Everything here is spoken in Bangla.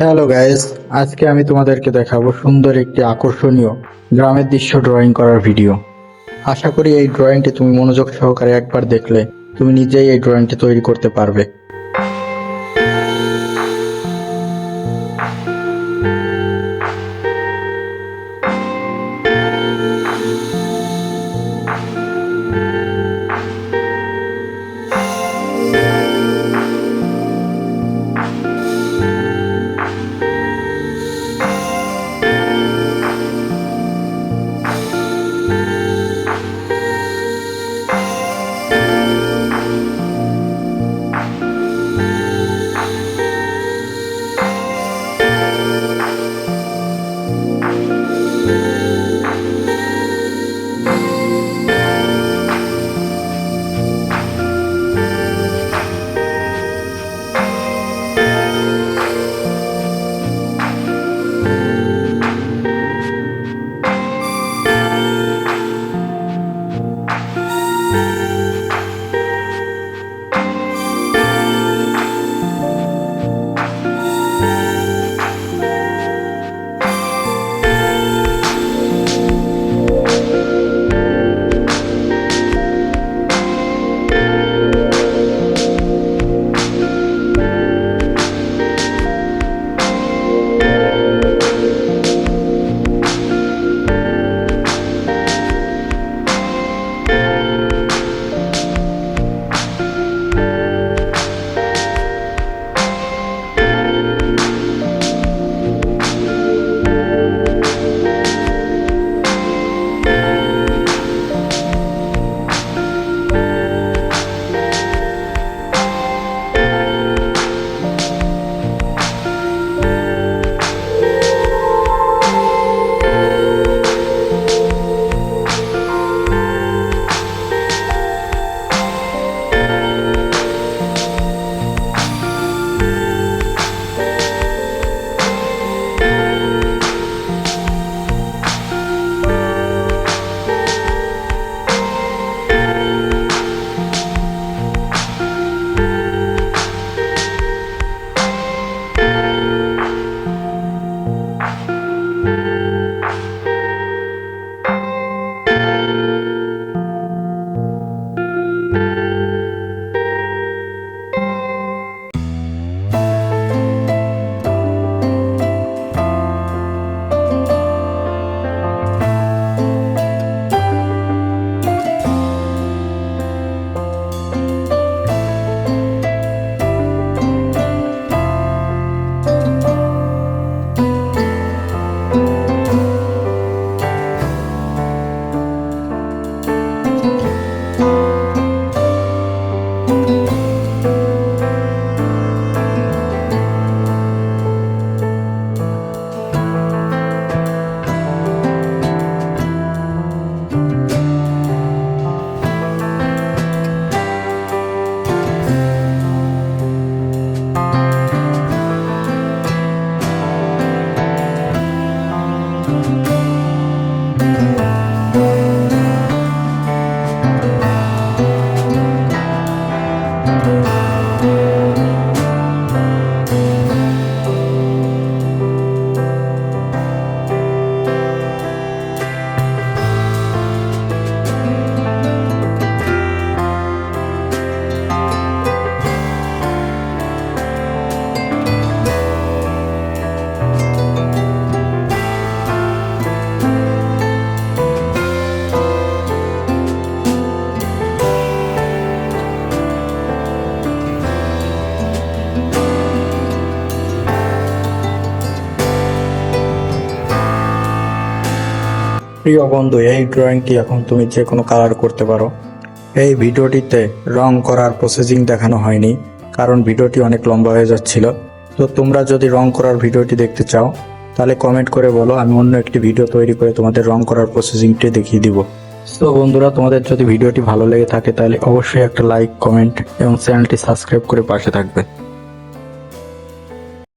হ্যালো গাইস, আজকে আমি তোমাদেরকে দেখাবো সুন্দর একটি আকর্ষণীয় গ্রামের দৃশ্য ড্রয়িং করার ভিডিও। আশা করি এই ড্রয়িংটি তুমি মনোযোগ সহকারে একবার দেখলে তুমি নিজেই এই ড্রয়িংটি তৈরি করতে পারবে। প্রিয় বন্ধু, এই ড্রয়িংটি এখন তুমি যে কোনো কালার করতে পারো। এই ভিডিওটিতে রং করার প্রসেসিং দেখানো হয়নি, কারণ ভিডিওটি অনেক লম্বা হয়ে যাচ্ছিল। তো তোমরা যদি রং করার ভিডিওটি দেখতে চাও তাহলে কমেন্ট করে বলো, আমি অন্য একটি ভিডিও তৈরি করে তোমাদের রং করার প্রসেসিংটি দেখিয়ে দিব। তো বন্ধুরা, তোমাদের যদি ভিডিওটি ভালো লেগে থাকে তাহলে অবশ্যই একটা লাইক, কমেন্ট এবং চ্যানেলটি সাবস্ক্রাইব করে পাশে থাকবে।